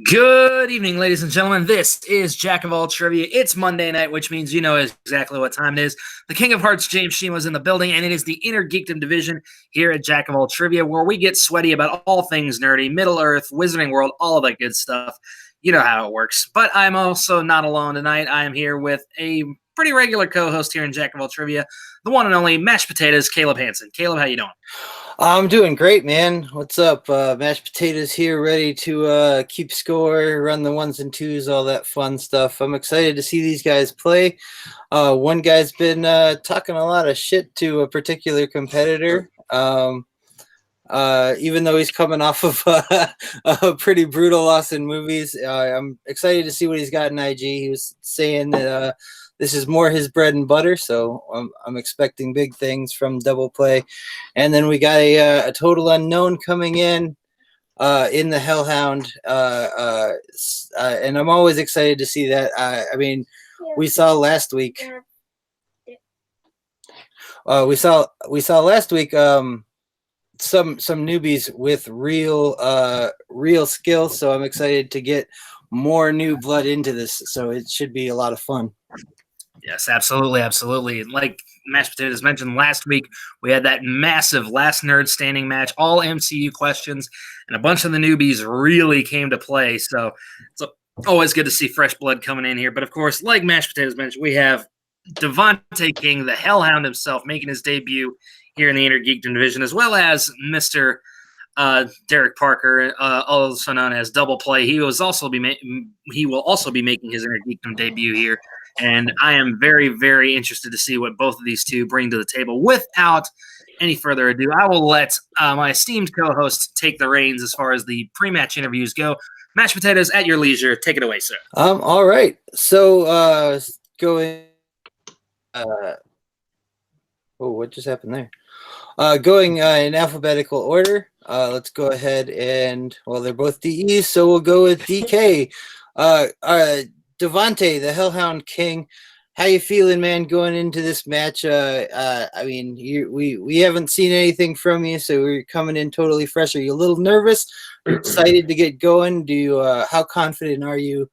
Good evening, ladies and gentlemen. This is Jack of All Trivia. It's Monday night, which means you know exactly what time it is. The King of Hearts, James Shima, is in the building, and it is the Inner Geekdom division here at Jack of All Trivia, where we get sweaty about all things nerdy, Middle Earth, Wizarding World, all of that good stuff. You know how it works. But I'm also not alone tonight. I am here with a pretty regular co-host here in Jack of All Trivia, the one and only Mashed Potatoes, Caleb Hansen. Caleb, how you doing? I'm doing great, man. What's up? Mashed Potatoes here, ready to keep score, run the ones and twos, all that fun stuff. I'm excited to see these guys play. One guy's been talking a lot of shit to a particular competitor, even though he's coming off of a pretty brutal loss in movies. I'm excited to see what he's got in IG. He was saying that this is more his bread and butter, so I'm expecting big things from Double Play. And then we got a total unknown coming in the Hellhound, and I'm always excited to see that. We saw last week. We saw last week some newbies with real skill. So I'm excited to get more new blood into this. So it should be a lot of fun. Yes, absolutely, absolutely. Like Mashed Potatoes mentioned last week, we had that massive last nerd standing match, all MCU questions, and a bunch of the newbies really came to play. So it's always good to see fresh blood coming in here. But of course, like Mashed Potatoes mentioned, we have Devonte King, the Hellhound himself, making his debut here in the Inner Geekdom division, as well as Mr. Derekparker, also known as Double Play. He will also be making his Inner Geekdom debut here. And I am very, very interested to see what both of these two bring to the table. Without any further ado, I will let my esteemed co-host take the reins as far as the pre-match interviews go. Mashed Potatoes, at your leisure. Take it away, sir. All right. So going. What just happened there? Going in alphabetical order. Let's go ahead and they're both DEs, so we'll go with DK. Devonte, the Hellhound King, how you feeling, man, going into this match? We haven't seen anything from you, so we're coming in totally fresh. Are you a little nervous? Are you excited to get going? How confident are you?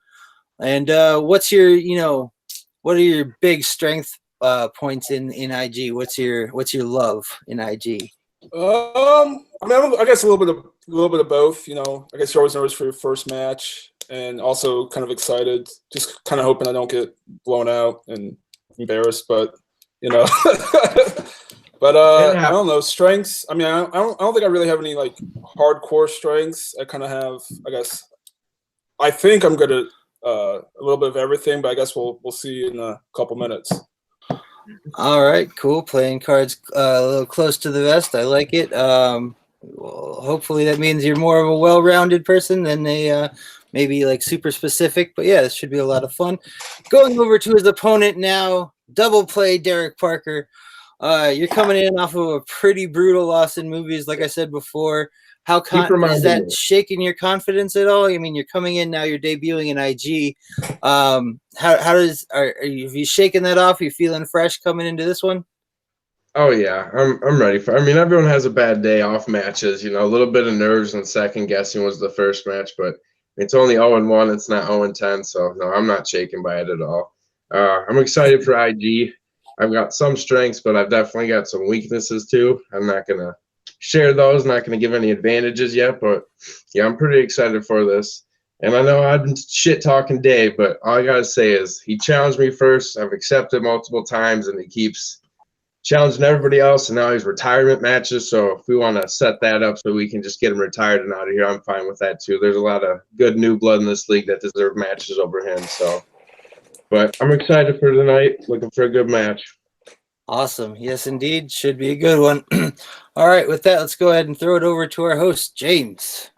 And what are your big strength points in IG? What's your love in IG? I guess a little bit of both. I guess you're always nervous for your first match, and also kind of excited, just kind of hoping I don't get blown out and embarrassed. But I don't know, strengths. I don't think I really have any like hardcore strengths. I kind of have, I think I'm good at a little bit of everything, but I guess we'll see in a couple minutes. All right, cool. Playing cards a little close to the vest. I like it. Hopefully that means you're more of a well-rounded person than maybe like super specific. But yeah, this should be a lot of fun. Going over to his opponent now, Double Play Derekparker. You're coming in off of a pretty brutal loss in movies, like I said before. How is that shaking your confidence at all? I mean, you're coming in now, you're debuting in IG. Have you shaken that off? Are you feeling fresh coming into this one? Oh yeah, I'm ready for. Everyone has a bad day off matches. A little bit of nerves and second guessing was the first match, but it's only 0-1. It's not 0-10, so no, I'm not shaken by it at all. I'm excited for IG. I've got some strengths, but I've definitely got some weaknesses too. I'm not gonna share those. Not gonna give any advantages yet, but yeah, I'm pretty excited for this. And I know I've been shit talking Dave, but all I gotta say is he challenged me first. I've accepted multiple times, and he keeps challenging everybody else, and now he's retirement matches. So if we want to set that up so we can just get him retired and out of here, I'm fine with that too. There's a lot of good new blood in this league that deserve matches over him. But I'm excited for tonight. Looking for a good match. Awesome. Yes, indeed. Should be a good one. All right. With that, let's go ahead and throw it over to our host, James.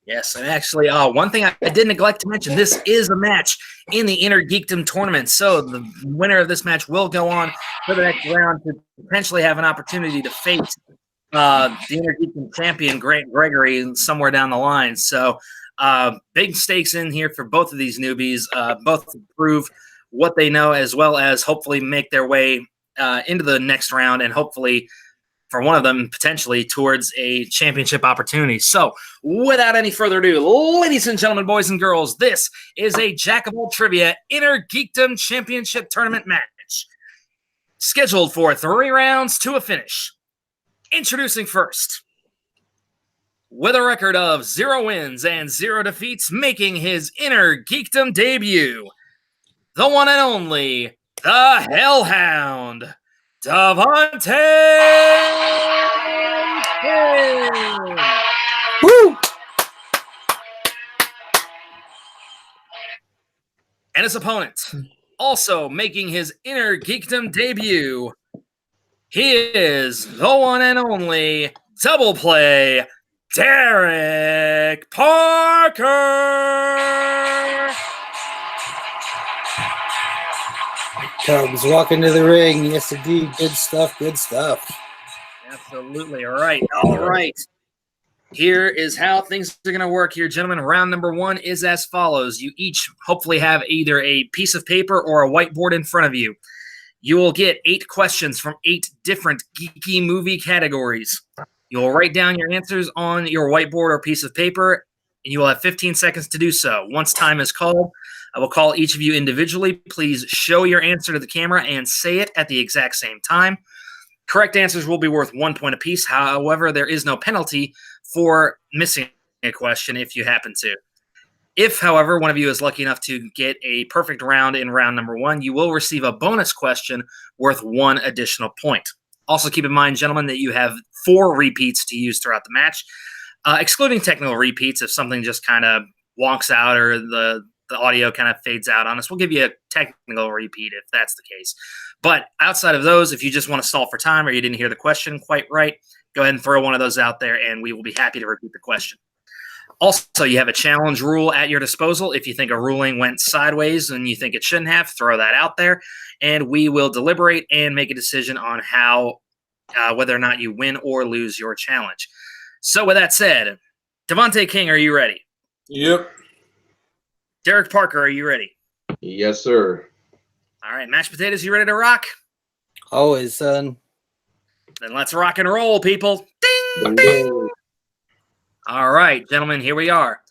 Yes, and actually, one thing I did neglect to mention, this is a match in the Inner Geekdom tournament, so the winner of this match will go on for the next round to potentially have an opportunity to face the Inner Geekdom champion, Grant Gregory, somewhere down the line. So big stakes in here for both of these newbies, both to prove what they know as well as hopefully make their way into the next round and hopefully for one of them potentially towards a championship opportunity. So without any further ado, ladies and gentlemen, boys and girls, this is a Jack of All Trivia Inner Geekdom Championship Tournament match, scheduled for 3 rounds to a finish. Introducing first, with a record of 0 wins and 0 defeats, making his Inner Geekdom debut, the one and only, the Hellhound, Devonte. Woo! And his opponent, also making his Inner Geekdom debut, he is the one and only Double Play, Derekparker. Cubs walking to the ring. Yes, indeed. Good stuff. Good stuff. Absolutely. All right. Here is how things are going to work here, gentlemen. Round number 1 is as follows. You each hopefully have either a piece of paper or a whiteboard in front of you. You will get 8 questions from 8 different geeky movie categories. You will write down your answers on your whiteboard or piece of paper, and you will have 15 seconds to do so. Once time is called, I will call each of you individually. Please show your answer to the camera and say it at the exact same time. Correct answers will be worth 1 point apiece. However, there is no penalty for missing a question if you happen to. If, however, one of you is lucky enough to get a perfect round in round number 1, you will receive a bonus question worth 1 additional point. Also keep in mind, gentlemen, that you have 4 repeats to use throughout the match, excluding technical repeats. If something just kind of wonks out or the audio kind of fades out on us, we'll give you a technical repeat if that's the case. But outside of those, if you just want to stall for time or you didn't hear the question quite right, go ahead and throw one of those out there, and we will be happy to repeat the question. Also, you have a challenge rule at your disposal. If you think a ruling went sideways and you think it shouldn't have, throw that out there, and we will deliberate and make a decision on how, whether or not you win or lose your challenge. So with that said, Devonte King, are you ready? Yep. Derekparker, are you ready? Yes, sir. All right, Mashed Potatoes, you ready to rock? Always, son. Then let's rock and roll, people. Ding, ding. All right, gentlemen, here we are.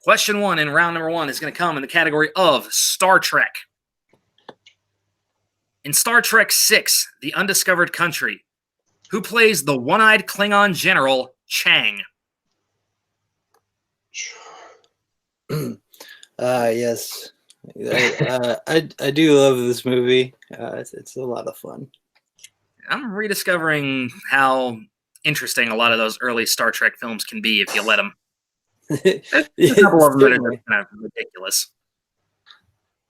Question 1 in round number 1 is going to come in the category of Star Trek. In Star Trek VI, The Undiscovered Country, who plays the one-eyed Klingon general Chang? Yes. I do love this movie. It's a lot of fun. I'm rediscovering how interesting a lot of those early Star Trek films can be if you let them. A couple of them that are kind of ridiculous.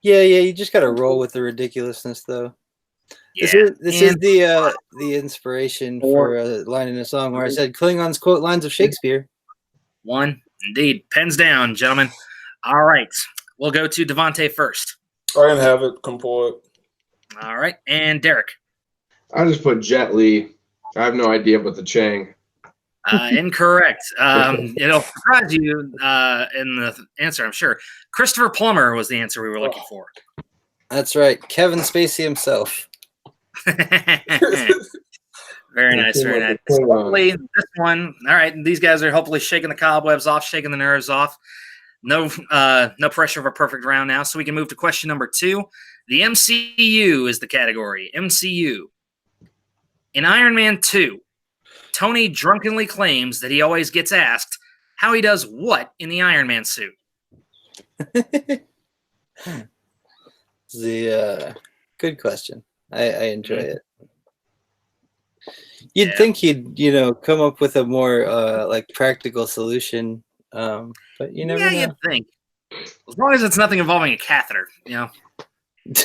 Yeah, you just gotta roll with the ridiculousness, though. Yeah. This is the inspiration for a line in a song where I said Klingons quote lines of Shakespeare. 1, indeed. Pens down, gentlemen. All right, we'll go to Devonte first. I didn't have it. Come pull it. All right, and Derek. I just put Jet Li. I have no idea about the Chang. Incorrect. It'll surprise you in the answer, I'm sure. Christopher Plummer was the answer we were looking for. That's right. Kevin Spacey himself. Very nice, very nice. Hopefully, this one, all right, these guys are hopefully shaking the cobwebs off, shaking the nerves off. No pressure of a perfect round now, so we can move to question number 2. The MCU is the category. MCU. In Iron Man 2, Tony drunkenly claims that he always gets asked how he does what in the Iron Man suit. Good question. I enjoy it. You'd think he'd, come up with a more practical solution, but you never know. You'd think. As long as it's nothing involving a catheter,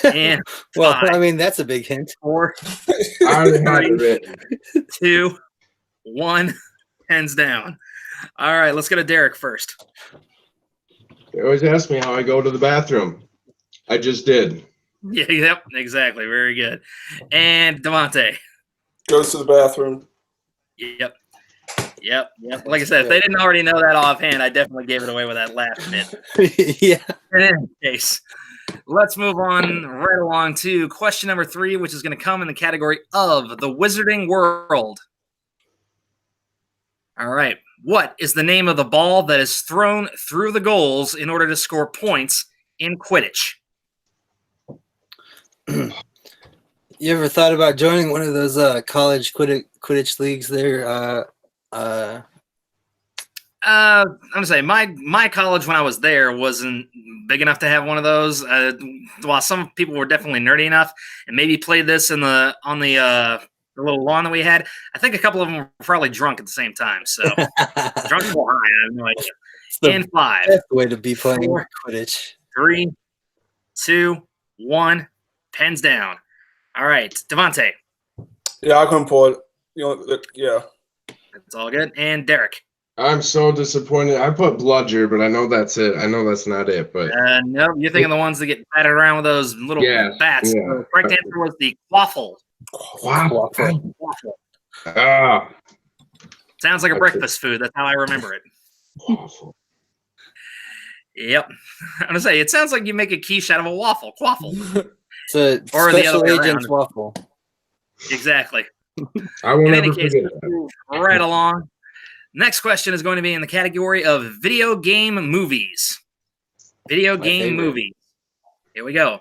And well, I mean, that's a big hint. 4, I already had it. 2, 1, hands down. All right, let's go to Derek first. They always ask me how I go to the bathroom. I just did. Yeah, yep, exactly. Very good. And Devonte. Goes to the bathroom. Yep. Like I said, if they didn't already know that offhand, I definitely gave it away with that last bit. Yeah. In any case, let's move on right along to question number 3, which is going to come in the category of the Wizarding World. All right. What is the name of the ball that is thrown through the goals in order to score points in Quidditch? You ever thought about joining one of those college Quidditch leagues there? I'm gonna say my college when I was there wasn't big enough to have one of those. While some people were definitely nerdy enough and maybe played this on the little lawn that we had, I think a couple of them were probably drunk at the same time. So drunk or high, I have no idea. It's the In 5, best way to be playing 4, Quidditch. 3, 2, 1. Pens down. All right, Devonte. Yeah, I couldn't pull it. Yeah. That's all good. And Derek. I'm so disappointed. I put bludger, but I know that's it. I know that's not it, but No, you're thinking the ones that get battered around with those little bats. Yeah. The correct answer was the quaffle. Quaffle. Quaffle. Ah, Sounds like a Okay. breakfast food. That's how I remember it. awful. Yep. I'm gonna say it sounds like you make a quiche out of a waffle. Quaffle. It's a Or the special other way agent's around. waffle. Exactly. I will In any never case, forget let's that. move right along. Next question is going to be in the category of video game movies. Video My game favorite. movies. Here we go.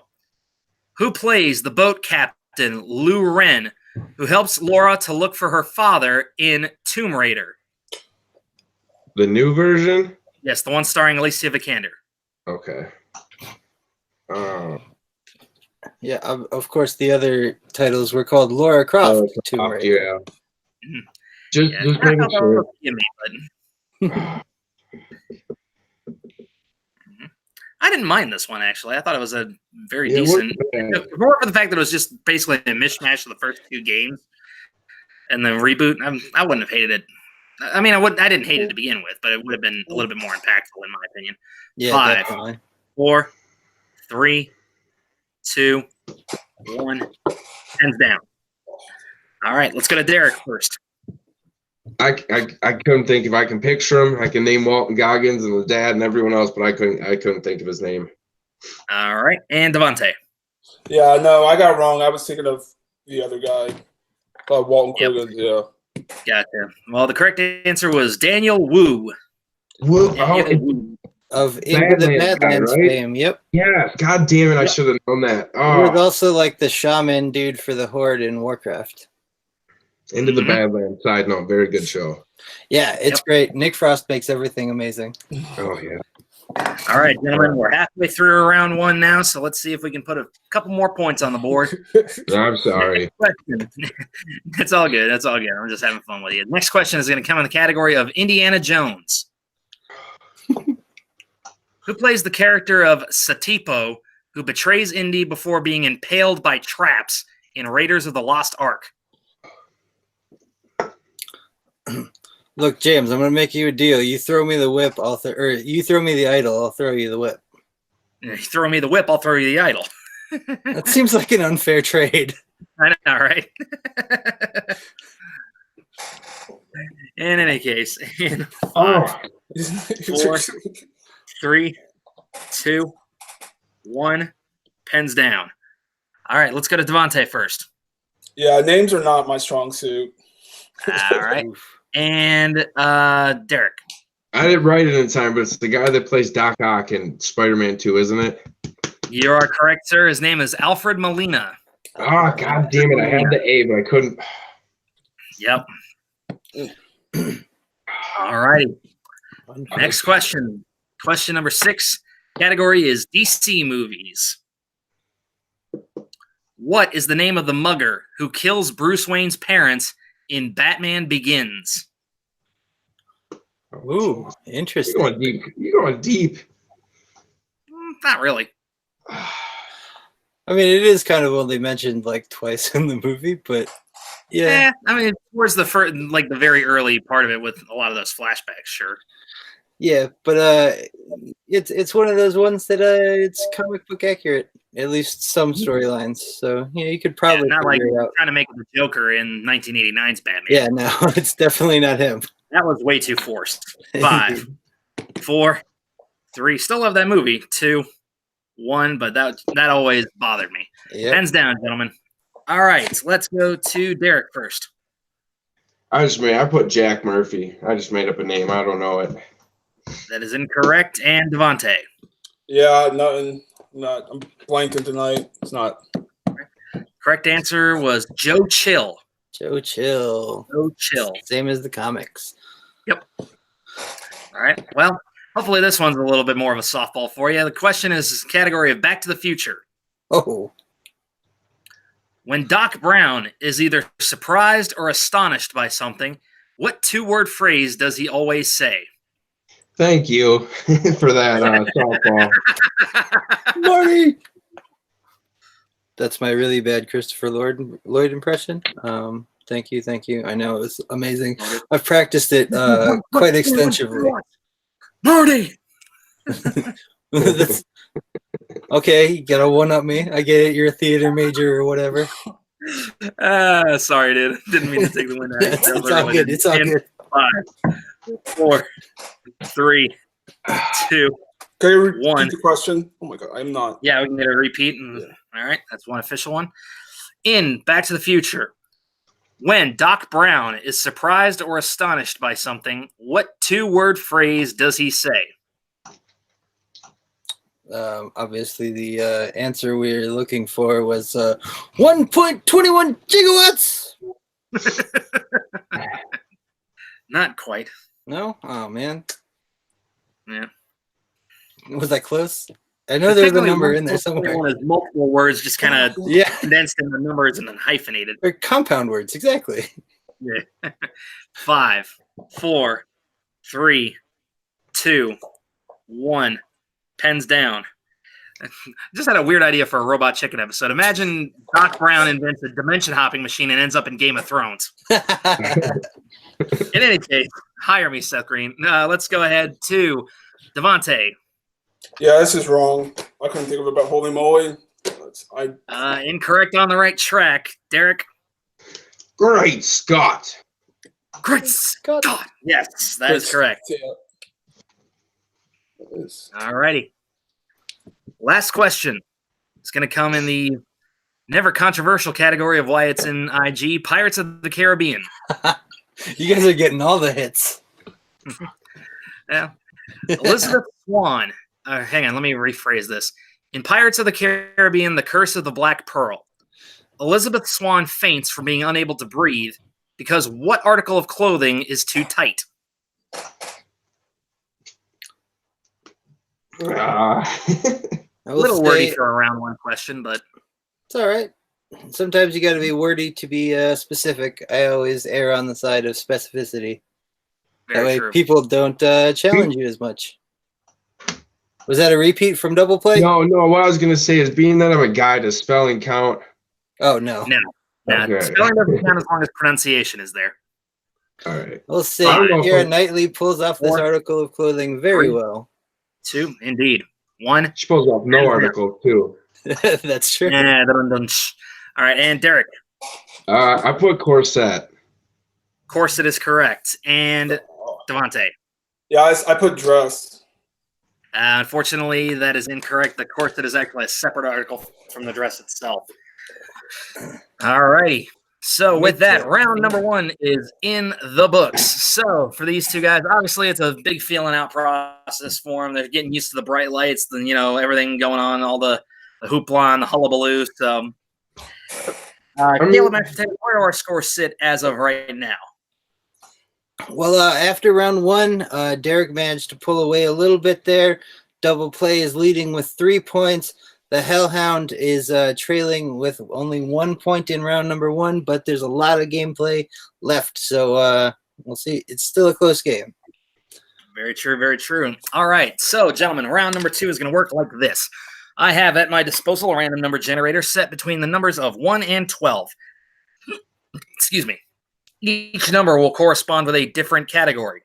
Who plays the boat captain Lou Ren, who helps Laura to look for her father in Tomb Raider? The new version? Yes, the one starring Alicia Vikander. Okay. Uh, Yeah, of course, the other titles were called Laura Croft. oh, Tomb Raider. yeah. Mhm. Just Yeah, just I making thought that sure. was a gimme, but I didn't mind this one, actually. I thought it was a very Yeah, it decent. wasn't bad. More for the fact that it was just basically a mishmash of the first 2 games and the reboot. I wouldn't have hated it. I mean, I didn't hate it to begin with, but it would have been a little bit more impactful, in my opinion. Yeah, 5, definitely. 4, 3, 2, 1. Hands down. All right, let's go to Derek first. I couldn't think if I can picture him. I can name Walton Goggins and the dad and everyone else, but I couldn't think of his name. All right, and Devonte. Yeah, no, I got wrong. I was thinking of the other guy. Walton Yep. Quiggins, yeah. Gotcha. Well, the correct answer was Daniel Wu. Whoa, Daniel Wu. Of Into the Badlands guy, Badlands right? fame. Yep. yeah, god damn it, I Yep. should have known that. He was Oh, also like the shaman dude for the Horde in Warcraft. Into the Mhm. Badlands. Side note, very good show. Yeah, it's Yep. great. Nick Frost makes everything amazing. Oh yeah. All right, gentlemen, we're halfway through round 1 now, so let's see if we can put a couple more points on the board. I'm sorry. Question. It's all good. That's all good. I'm just having fun with you. Next question is going to come in the category of Indiana Jones. Who plays the character of Satipo, who betrays Indy before being impaled by traps in Raiders of the Lost Ark? Look, James, I'm gonna make you a deal. You throw me the whip, or you throw me the idol, I'll throw you the whip. You throw me the whip, I'll throw you the idol. That seems like an unfair trade. I know, right? In any case, in 5, Oh, 4, 3, 2, 1, pens down. All right, let's go to Devonte first. Yeah, names are not my strong suit. All right. And Derek. I didn't write it in time, but it's the guy that plays Doc Ock in Spider-Man 2, isn't it? You are correct, sir. His name is Alfred Molina. Oh, god damn it. I had the A, but I couldn't. Yep. All righty. Next question. Question number 6. Category is DC movies. What is the name of the mugger who kills Bruce Wayne's parents in Batman Begins? Ooh, You're interesting. going deep. You're going deep. Not really. I mean, it is kind of only mentioned like twice in the movie, but yeah. I mean, towards the first, like the very early part of it with a lot of those flashbacks, sure. Yeah, but it's one of those ones that it's comic book accurate, at least some storylines. So you could probably not like figure it out. trying to make the Joker in 1989's Batman. Yeah, no, it's definitely not him. That was way too forced. 5, 4, 3. Still love that movie. 2, 1, but that always bothered me. Yep. Pens down, gentlemen. All right, let's go to Derek first. I put Jack Murphy. I just made up a name. I don't know it. That is incorrect. And Devonte. Yeah, nothing. I'm blanking tonight. It's not. Correct answer was Joe Chill. Joe Chill. Joe Chill. Same as the comics. Yep. All right. Well, hopefully this one's a little bit more of a softball for you. The question is category of Back to the Future. Oh. When Doc Brown is either surprised or astonished by something, what two-word phrase does he always say? Thank you for that softball. Marty! That's my really bad Christopher Lloyd impression. Thank you. I know, it was amazing. I've practiced it quite extensively. Marty! Okay, you gotta one-up me. I get it, you're a theater major or whatever. Sorry, dude. Didn't mean to take the win. It's all good. It's all good. 5, 4, 3, 2, Can you repeat 1. the question? Oh my god, I'm not. Yeah, we can get a repeat. All right, that's one official one. In Back to the Future, when Doc Brown is surprised or astonished by something, what two-word phrase does he say? Obviously, the answer we were looking for was 1.21 gigawatts. Not quite. No? Oh, man. Yeah. Was that close? I know there's a number in there somewhere. One is multiple words just kind of Yeah. condensed into numbers and then hyphenated. They're compound words, exactly. Yeah. 5, 4, 3, 2, 1. Pens down. Just had a weird idea for a Robot Chicken episode. Imagine Doc Brown invents a dimension hopping machine and ends up in Game of Thrones. In any case, hire me, Seth Green. Let's go ahead to Devonte. Yeah, this is wrong. I couldn't think of it about holy moly. Incorrect on the right track. Derek. Great Scott. Great Scott. Yes, that is correct. Yeah. It is. All righty. Last question. It's going to come in the never controversial category of why it's in IG, Pirates of the Caribbean. You guys are getting all the hits. Yeah. Elizabeth Swan. Hang on, let me rephrase this. In Pirates of the Caribbean, The Curse of the Black Pearl, Elizabeth Swan faints from being unable to breathe because what article of clothing is too tight? I A will little say, wordy for a round one question, but it's all right. Sometimes you got to be wordy to be specific. I always err on the side of specificity. That very way true. people don't challenge you as much. Was that a repeat from Double Play? No. What I was gonna say is, being that I'm a guy, does spelling count? Oh, no. No. Okay. Spelling doesn't count as long as pronunciation is there. All right. We'll see. I don't know if Kira I- Knightley pulls off this 4, article of clothing very 3. well. 2, indeed. 1. She pulls off no article too. That's true. All right, and Derek. I put corset. Corset is correct. And Devonte. Yeah, I put dress. Unfortunately, that is incorrect. The corset is actually a separate article from the dress itself. All righty. So with that, round number 1 is in the books. So for these two guys, obviously it's a big feeling out process for them. They're getting used to the bright lights, everything going on, all the hoopla and the hullabaloo. So, Caleb, where do our scores sit as of right now? Well, after round 1, Derek managed to pull away a little bit there. Double Play is leading with 3 points. The Hellhound is trailing with only 1 point in round number 1, but there's a lot of gameplay left, so we'll see. It's still a close game. Very true, very true. All right, so gentlemen, round number 2 is going to work like this. I have at my disposal a random number generator set between the numbers of 1 and 12. Excuse me. Each number will correspond with a different category.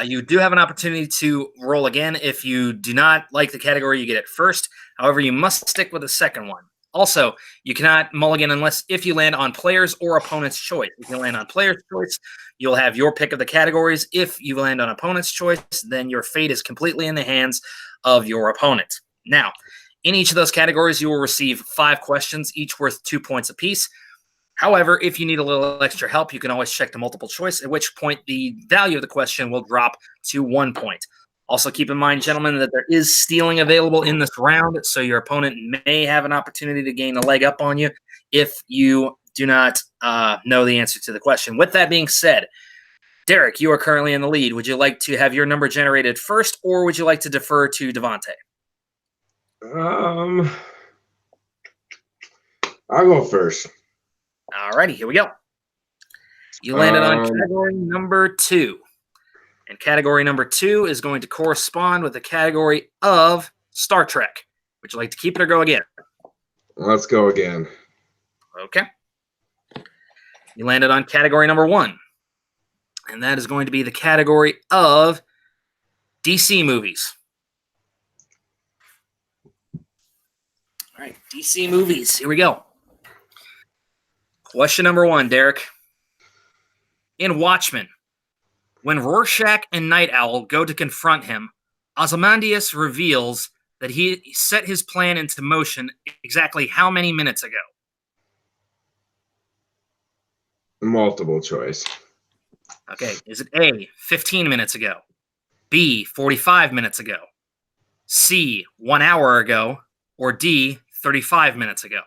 You do have an opportunity to roll again. If you do not like the category, you get it first. However, you must stick with the second one. Also, you cannot mulligan if you land on player's or opponent's choice. If you land on player's choice, you'll have your pick of the categories. If you land on opponent's choice, then your fate is completely in the hands of your opponent. Now, in each of those categories, you will receive 5 questions, each worth 2 points apiece. However, if you need a little extra help, you can always check the multiple choice, at which point the value of the question will drop to 1 point. Also, keep in mind, gentlemen, that there is stealing available in this round, so your opponent may have an opportunity to gain a leg up on you if you do not know the answer to the question. With that being said, Derek, you are currently in the lead. Would you like to have your number generated first, or would you like to defer to Devonte? I'll go first. All righty, here we go. You landed on category number 2. And category number 2 is going to correspond with the category of Star Trek. Would you like to keep it or go again? Let's go again. Okay. You landed on category number 1. And that is going to be the category of DC movies. All right, DC movies. Here we go. Question number 1, Derek. In Watchmen, when Rorschach and Night Owl go to confront him, Ozymandias reveals that he set his plan into motion exactly how many minutes ago? Multiple choice. Okay, is it A, 15 minutes ago, B, 45 minutes ago, C, 1 hour ago, or D, 35 minutes ago?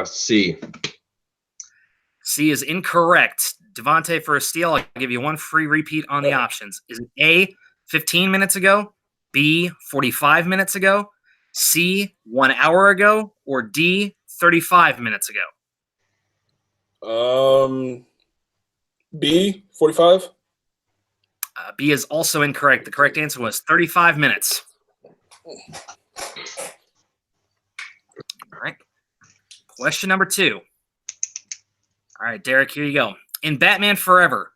C. C is incorrect. Devonte, for a steal, I'll give you 1 free repeat on the options. Is it A, 15 minutes ago, B, 45 minutes ago, C, 1 hour ago, or D, 35 minutes ago? B, 45. B is also incorrect. The correct answer was 35 minutes. All right. Question number 2. All right, Derek, here you go. In Batman Forever,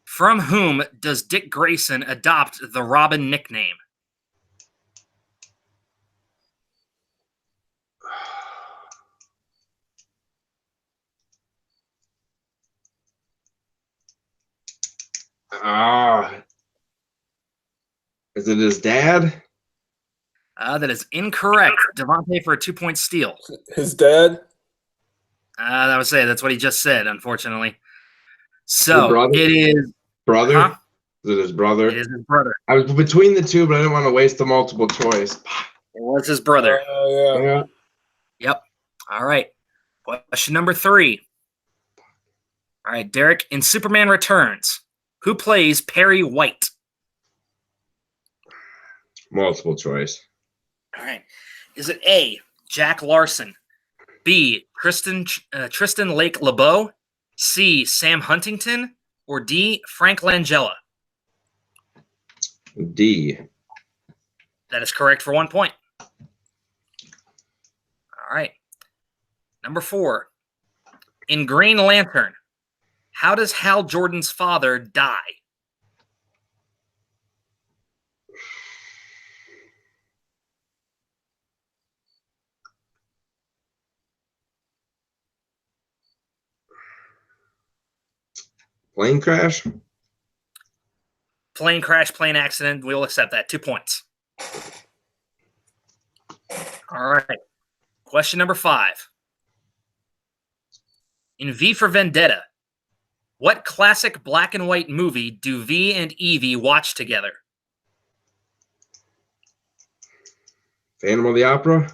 from whom does Dick Grayson adopt the Robin nickname? Is it his dad? That is incorrect. Devonte for a 2-point steal. His dad. I would say that's what he just said, unfortunately. So brother? it is Brother? Huh? Is it his brother? It is his brother. I was between the two, but I didn't want to waste the multiple choice. It was his brother. Yeah. Yep. All right. Question number 3. All right, Derek. In Superman Returns, who plays Perry White? Multiple choice. All right. Is it A, Jack Larson, B, Tristan Lake LeBeau, C, Sam Huntington, or D, Frank Langella? D. That is correct for 1 point. All right. Number 4. In Green Lantern, how does Hal Jordan's father die? Plane crash? Plane crash, plane accident. We'll accept that. 2 points. All right. Question number 5. In V for Vendetta, what classic black and white movie do V and Evie watch together? Phantom of the Opera?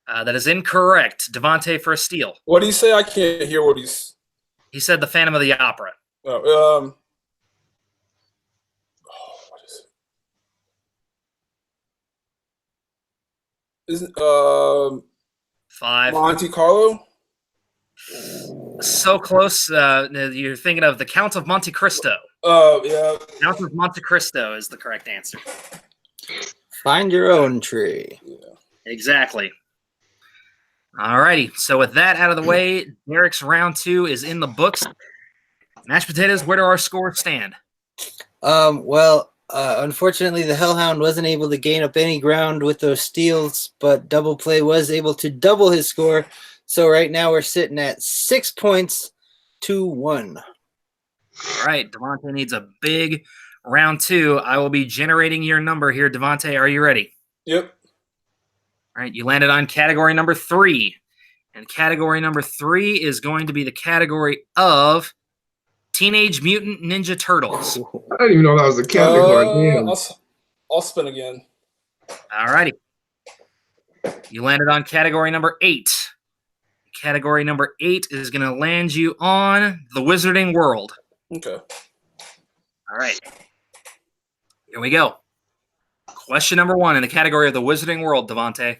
That is incorrect. Devonte for a steal. What do you say? I can't hear what he's. He said the Phantom of the Opera. What is it? Isn't 5. Monte Carlo? So close. You're thinking of the Count of Monte Cristo. Yeah. Count of Monte Cristo is the correct answer. Find your own tree. Yeah. Exactly. All righty. So with that out of the way, Derek's round 2 is in the books. Mashed potatoes, where do our scores stand? Unfortunately, the Hellhound wasn't able to gain up any ground with those steals, but Double Play was able to double his score. So right now we're sitting at 6 points to 1. All right. Devonte needs a big Round 2, I will be generating your number here. Devonte, are you ready? Yep. All right, you landed on category number 3. And category number 3 is going to be the category of Teenage Mutant Ninja Turtles. I didn't even know that was the category. Damn. I'll spin again. All righty. You landed on category number 8. Category number 8 is going to land you on the Wizarding World. Okay. All right. Here we go. Question number 1 in the category of the Wizarding World, Devonte.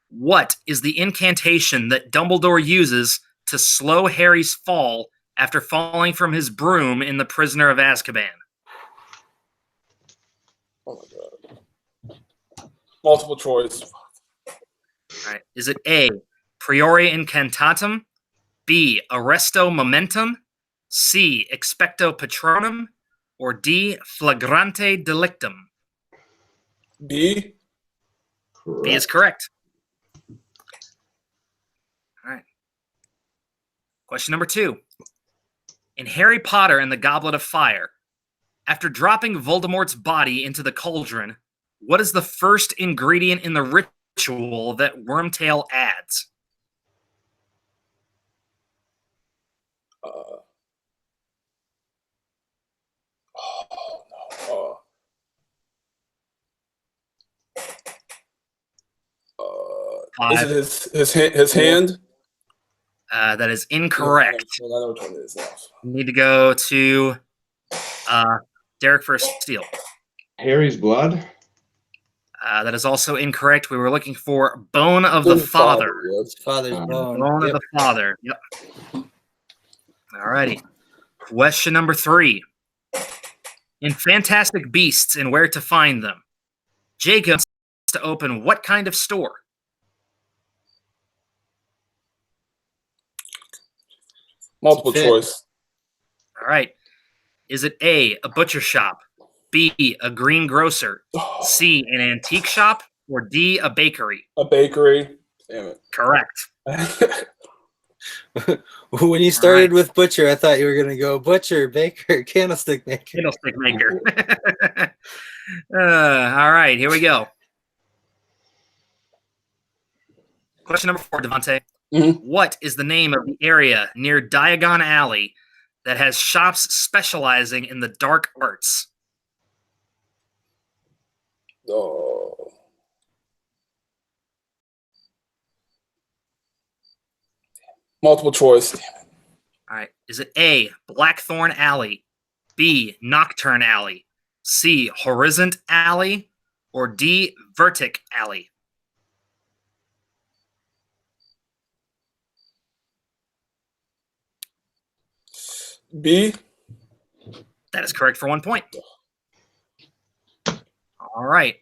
What is the incantation that Dumbledore uses to slow Harry's fall after falling from his broom in The Prisoner of Azkaban? Oh my god. Multiple choice. All right. Is it A, Priori Incantatem, B, Arresto Momentum, C, Expecto Patronum, or D, Flagrante Delictum? B. B is correct. All right. Question number 2. In Harry Potter and the Goblet of Fire, after dropping Voldemort's body into the cauldron, what is the first ingredient in the ritual that Wormtail adds? Is it his hand? That is incorrect. Well, I know which one it is now. You need to go to Derek for a steal. Harry's blood? That is also incorrect. We were looking for Bone of the Father. It's father's bone. Bone of the Father. Yep. All righty. Question number 3. In Fantastic Beasts and Where to Find Them, Jacob wants to open what kind of store? Multiple choice. All right. Is it A, a butcher shop, B, a greengrocer, C, an antique shop, or D, a bakery? A bakery. Damn it. Correct. When you started with butcher, I thought you were going to go butcher, baker, candlestick maker. Candlestick maker. All right, here we go. Question number 4, Devonte. Mm-hmm. What is the name of the area near Diagon Alley that has shops specializing in the dark arts? Oh. Multiple choice. All right. Is it A, Blackthorn Alley, B, Nocturne Alley, C, Horizont Alley, or D, Vertic Alley? B. That is correct for 1 point. All right.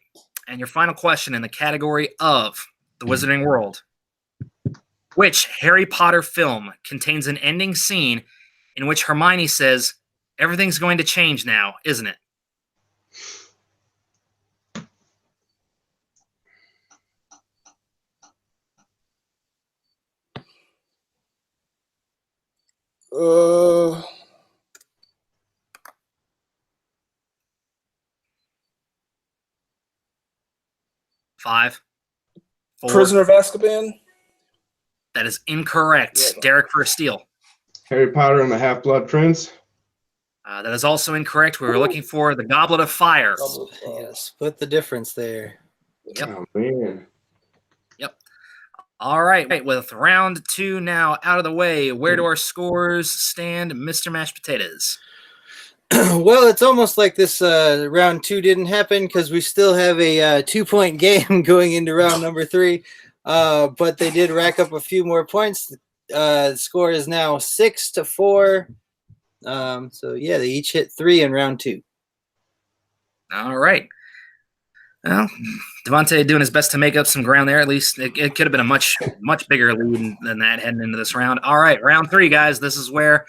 And your final question in the category of the Wizarding World. Which Harry Potter film contains an ending scene in which Hermione says, "Everything's going to change now, isn't it?" Five, 4. Prisoner of Azkaban. That is incorrect. Yeah. Derek for a steal. Harry Potter and the Half-Blood Prince? That is also incorrect. We were looking for the Goblet of Fire. Yeah, split the difference there. Yep. Oh, man. Yep. All right. With round 2 now out of the way, where do our scores stand, Mr. Mashed Potatoes? Well, it's almost like this round 2 didn't happen because we still have a 2-point game going into round number 3. But they did rack up a few more points. The score is now 6-4. So yeah, they each hit 3 in round 2. All right. Well, Devonte doing his best to make up some ground there. At least it could have been a much bigger lead than that heading into this round. All right, round 3, guys. This is where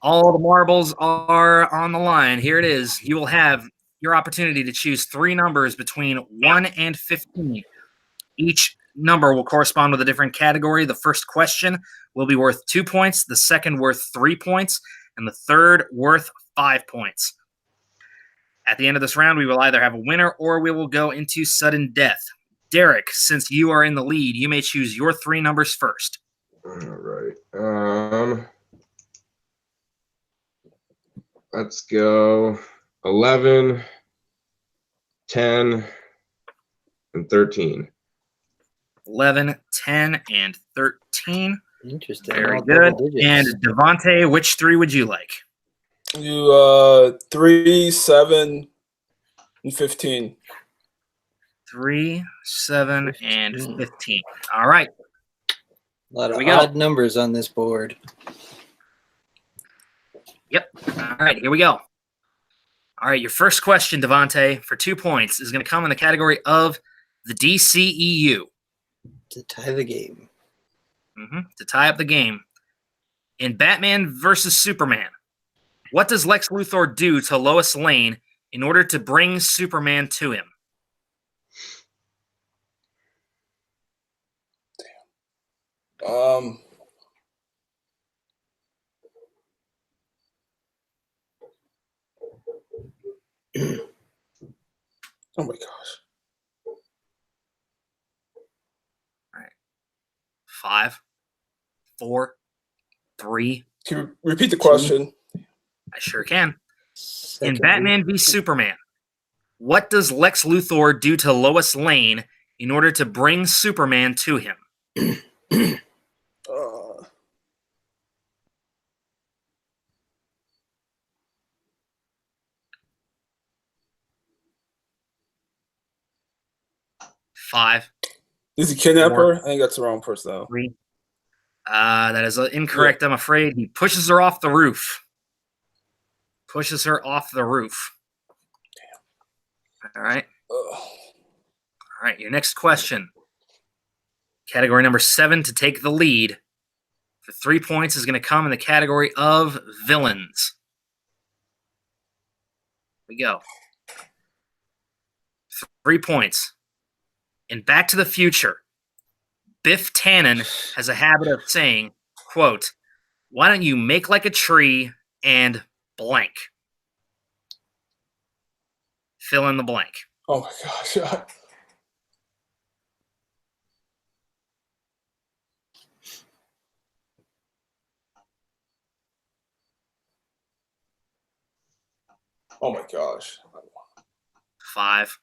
all the marbles are on the line. Here it is. You will have your opportunity to choose 3 numbers between 1 and 15. Each number will correspond with a different category. The first question will be worth 2 points, the second worth 3 points, and the third worth 5 points. At the end of this round, we will either have a winner or we will go into sudden death. Derek, since you are in the lead, you may choose your 3 numbers first. All right. Let's go 11, 10, and 13. 11, 10, and 13. Interesting. Very All good. double digits. And Devonte, which 3 would you like? You 3, 7, and 15. 3, 7, and 15. All right. A lot of Here we go. odd numbers on this board. Yep. All right, here we go. All right, your first question, Devonte, for 2 points, is going to come in the category of the DCEU. To tie the game. To tie up the game. In Batman versus Superman, what does Lex Luthor do to Lois Lane in order to bring Superman to him? Oh my gosh. 5, 4, 3. Can you repeat the question? I sure can. Second In Batman v Superman, what does Lex Luthor do to Lois Lane in order to bring Superman to him? Uh, 5, is he kidnap 4, her? I think that's the wrong person though. 3. That is incorrect, I'm afraid. He pushes her off the roof. Pushes her off the roof. All right. All right, your next question. Category number 7 to take the lead for 3 points is going to come in the category of villains. Here we go. 3 points. In Back to the Future, Biff Tannen has a habit of saying, quote, "Why don't you make like a tree and blank?" Fill in the blank. Oh my gosh. Oh my gosh. 5,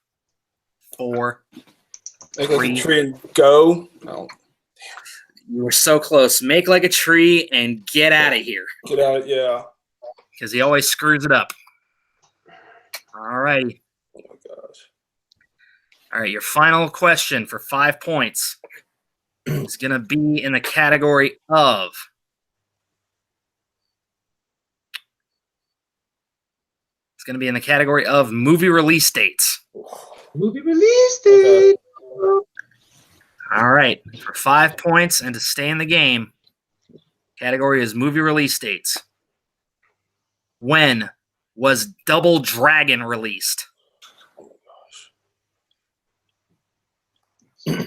4. Make like 3. a tree and go. No. You were so close. Make like a tree and get out of here. Get out. Yeah. Because he always screws it up. All righty. Oh my gosh. All right, your final question for 5 points is going to be in the category of movie release dates. Movie release date. All right, for 5 points and to stay in the game, category is movie release dates. When was Double Dragon released? Oh my gosh.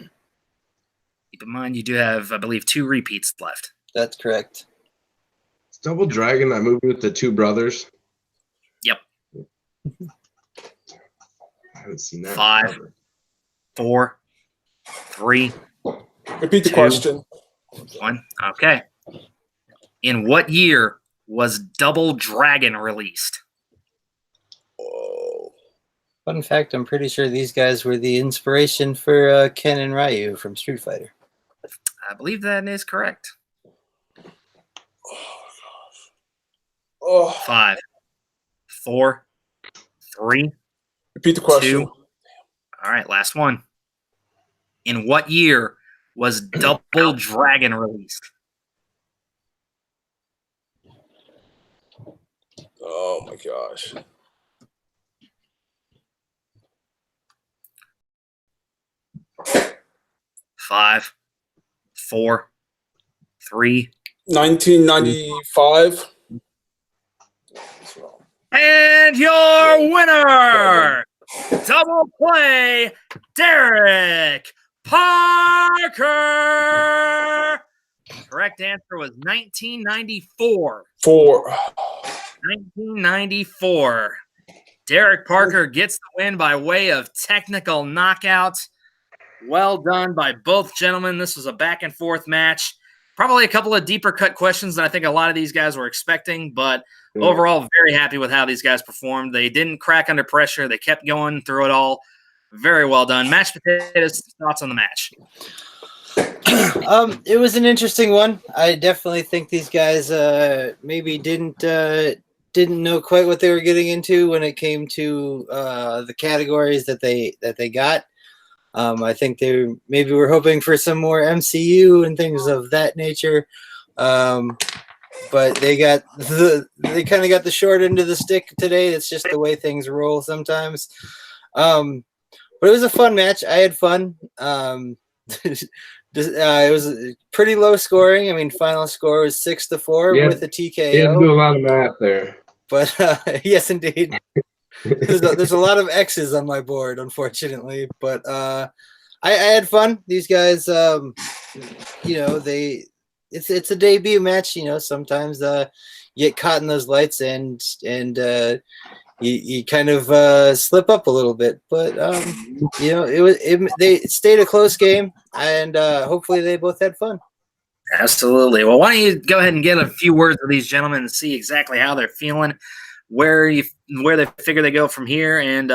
Keep in mind you do have, I believe, 2 repeats left. That's correct. It's Double Dragon, that movie with the 2 brothers. Yep. I haven't seen that. 5, forever. 4, 3, Repeat the 2. question. 1. Okay. In what year was Double Dragon released? Oh. Fun fact, I'm pretty sure these guys were the inspiration for Ken and Ryu from Street Fighter. I believe that is correct. Oh. 5, 4, 3, Repeat the question. 2. All right, last one. In what year was Double Dragon released? Oh my gosh. 5, 4, 3. 1995. And your winner, double play, Derek Parker. Correct answer was 1994. 4. 1994. Derekparker gets the win by way of technical knockout. Well done by both gentlemen. This was a back-and-forth match. Probably a couple of deeper cut questions than I think a lot of these guys were expecting, but overall, very happy with how these guys performed. They didn't crack under pressure. They kept going through it all. Very well done. Mashed potatoes, thoughts on the match? It was an interesting one. I definitely think these guys maybe didn't know quite what they were getting into when it came to the categories that they got. I think they maybe were hoping for some more MCU and things of that nature, but they kind of got the short end of the stick today. It's just the way things roll sometimes. But it was a fun match. I had fun. It was pretty low scoring. I mean, final score was 6-4 with a TKO. You had to do a lot of math there. But yes, indeed. There's a lot of X's on my board, unfortunately. But I had fun. These guys, it's a debut match. Sometimes you get caught in those lights and you kind of slip up a little bit. But they stayed a close game, and hopefully they both had fun. Absolutely. Well, why don't you go ahead and get a few words with these gentlemen and see exactly how they're feeling, where they figure they go from here, and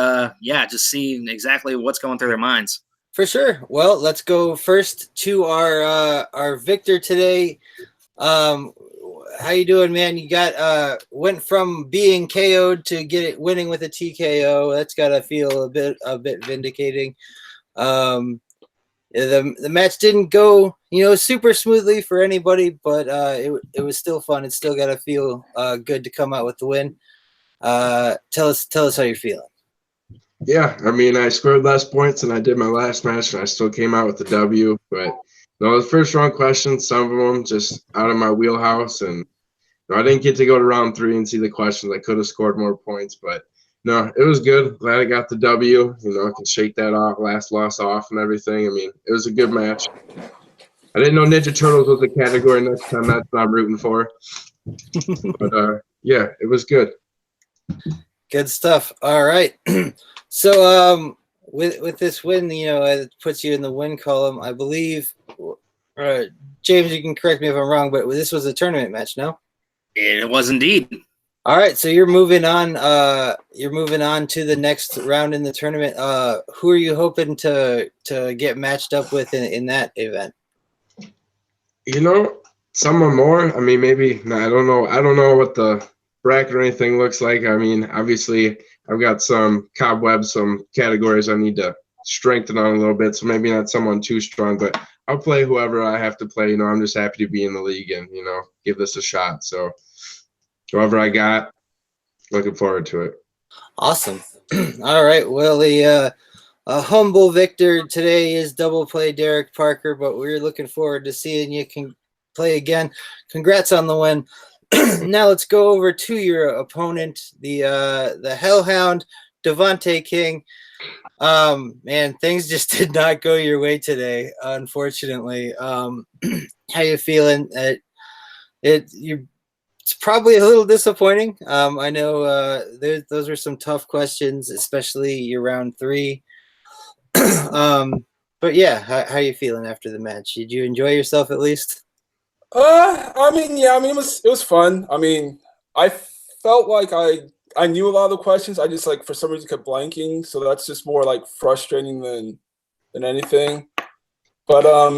just see exactly what's going through their minds. For sure. Well, let's go first to our victor today. How you doing, man? You got went from being KO'd to winning with a TKO. That's got to feel a bit vindicating. The match didn't go super smoothly for anybody, but it was still fun. It's still got to feel good to come out with the win. Tell us how you're feeling. Yeah, I mean, I scored less points than I did my last match, and I still came out with the W. But the first round questions, some of them just out of my wheelhouse, and I didn't get to go to round 3 and see the questions. I could have scored more points, but no, it was good. Glad I got the W. I can shake that off, last loss off, and everything. I mean, it was a good match. I didn't know Ninja Turtles was a category next time. That's what I'm rooting for. But yeah, it was good. Good stuff. All right. So with this win, it puts you in the win column, I believe. James, you can correct me if I'm wrong, but this was a tournament match, no? It was indeed. All right, so you're moving on. You're moving on to the next round in the tournament. Who are you hoping to get matched up with in that event? Someone more. I mean, maybe. No, I don't know. I don't know what the bracket or anything looks like. I mean, obviously, I've got some cobwebs, some categories I need to strengthen on a little bit. So maybe not someone too strong, but I'll play whoever I have to play. I'm just happy to be in the league and give this a shot. So whoever I got, looking forward to it. Awesome. All right. Well, a humble victor today is double play Derekparker, but we're looking forward to seeing you can play again. Congrats on the win. Now let's go over to your opponent, the Hellhound, Devonte King. Man, things just did not go your way today, unfortunately. How you feeling? It's probably a little disappointing. I know those were some tough questions, especially your round 3. But yeah, how you feeling after the match? Did you enjoy yourself at least? It was fun. I mean, I felt like I knew a lot of the questions. I just for some reason kept blanking, so that's just more frustrating than anything. But I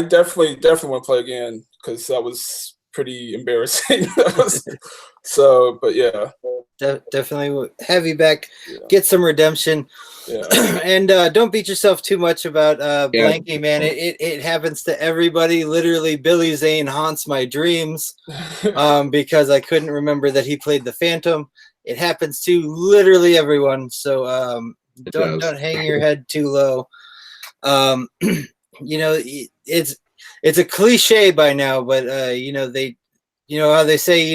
definitely want to play again because that was pretty embarrassing. But yeah. Definitely have you back. Yeah. Get some redemption. Yeah. And don't beat yourself too much about blanking, man. It happens to everybody. Literally, Billy Zane haunts my dreams because I couldn't remember that he played the Phantom. It happens to literally everyone. So don't hang your head too low. It's a cliche by now, but how they say,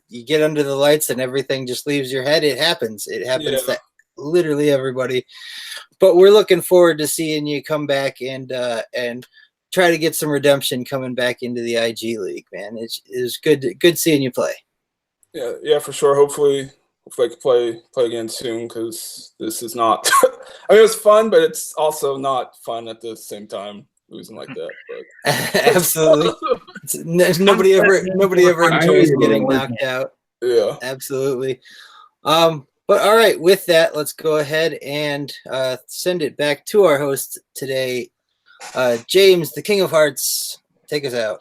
you get under the lights and everything just leaves your head. It happens. It happens to literally everybody. But we're looking forward to seeing you come back and try to get some redemption coming back into the IG League, man. It's good seeing you play. Yeah, for sure. Hopefully hopefully I can play again soon, because this is not. I mean, it was fun, but it's also not fun at the same time, losing like that. But Absolutely. Nobody ever enjoys getting knocked out. yeah. Absolutely. But all right, with that, let's go ahead and send it back to our host today, James, the King of Hearts. Take us out.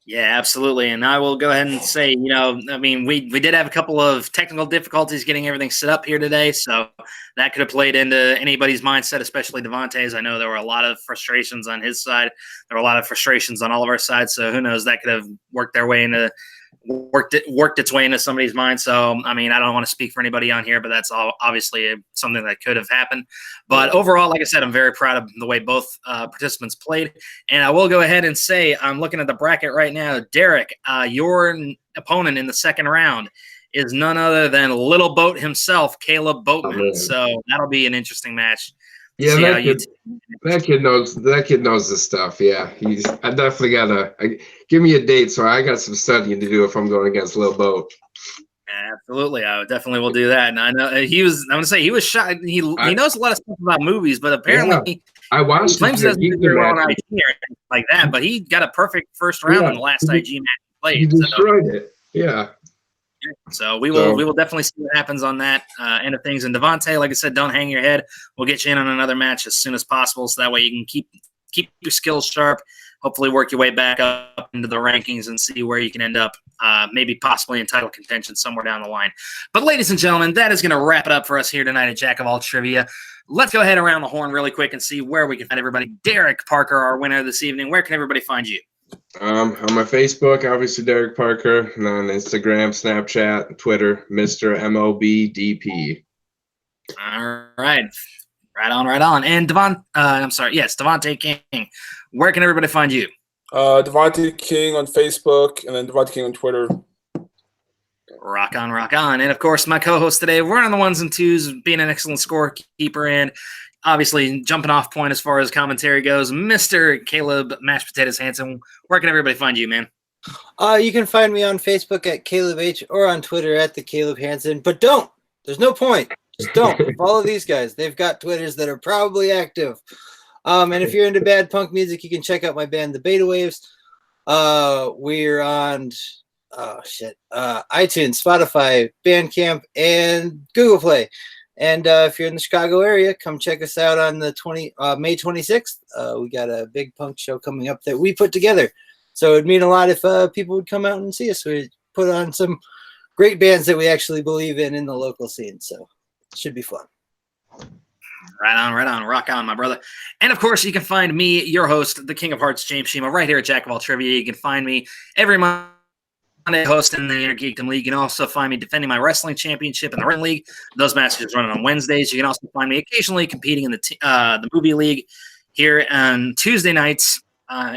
Yeah, absolutely. And I will go ahead and say, I mean, we did have a couple of technical difficulties getting everything set up here today. So that could have played into anybody's mindset, especially Devonte's. I know there were a lot of frustrations on his side. There were a lot of frustrations on all of our sides. So who knows, that could have worked its way into somebody's mind. So, I mean, I don't want to speak for anybody on here, but that's obviously something that could have happened. But overall, like I said, I'm very proud of the way both participants played. And I will go ahead and say, I'm looking at the bracket right now. Derek, your opponent in the second round is none other than Little Boat himself, Caleb Boatman. So that'll be an interesting match. Yeah, that kid knows this stuff. Yeah, I definitely gotta give me a date, so I got some studying to do if I'm going against Lil Boat. Absolutely, I definitely will do that. And I know he was. I'm gonna say he was shy. He knows a lot of stuff about movies, but apparently I watched. He claims he doesn't do very well on IG or anything like that. But he got a perfect first round in the last IG match he played. He destroyed it. Yeah. So we will definitely see what happens on that end of things. And Devonte, like I said, don't hang your head. We'll get you in on another match as soon as possible, so that way you can keep your skills sharp. Hopefully, work your way back up into the rankings and see where you can end up, maybe possibly in title contention somewhere down the line. But ladies and gentlemen, that is going to wrap it up for us here tonight at Jack of All Trivia. Let's go ahead around the horn really quick and see where we can find everybody. Derekparker, our winner this evening. Where can everybody find you? On my Facebook, obviously Derekparker, and on Instagram, Snapchat, Twitter, Mr. MOBDP. All right. Right on. And Devonte King. Where can everybody find you? Devonte King on Facebook, and then Devonte King on Twitter. Rock on. And of course, my co-host today, we're on the ones and twos, being an excellent scorekeeper and obviously jumping off point as far as commentary goes, Mr. Caleb Mashed Potatoes Hansen. Where can everybody find you, man? You can find me on Facebook at Caleb H or on Twitter at the Caleb Hansen. But don't. There's no point. Just don't follow these guys. They've got Twitters that are probably active. And if you're into bad punk music, you can check out my band, The Beta Waves. We're on iTunes, Spotify, Bandcamp, and Google Play. And if you're in the Chicago area, come check us out on the May 26th. We got a big punk show coming up that we put together. So it'd mean a lot if people would come out and see us. We put on some great bands that we actually believe in the local scene. So it should be fun. Right on. Rock on, my brother. And of course, you can find me, your host, the King of Hearts, James Shima, right here at Jack of All Trivia. You can find me every month. Hosting the Inner Geekdom League. You can also find me defending my wrestling championship in the Ring League. Those matches running on Wednesdays. You can also find me occasionally competing in the movie league here on Tuesday nights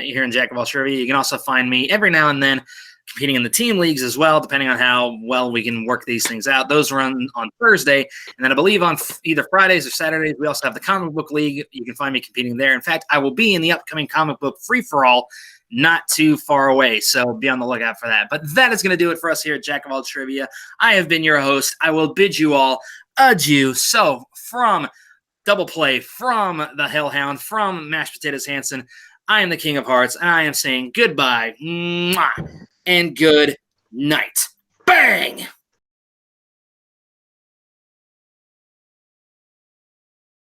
here in Jack of All Trivia. You can also find me every now and then competing in the team leagues as well, depending on how well we can work these things out. Those run on Thursday, and then I believe on either Fridays or Saturdays, we also have the comic book league. You can find me competing there. In fact, I will be in the upcoming comic book free-for-all not too far away, so be on the lookout for that. But that is going to do it for us here at Jack of All Trivia. I have been your host. I will bid you all adieu. So from Double Play, from the Hellhound, from Mashed Potatoes Hansen, I am the King of Hearts, and I am saying goodbye and good night. Bang!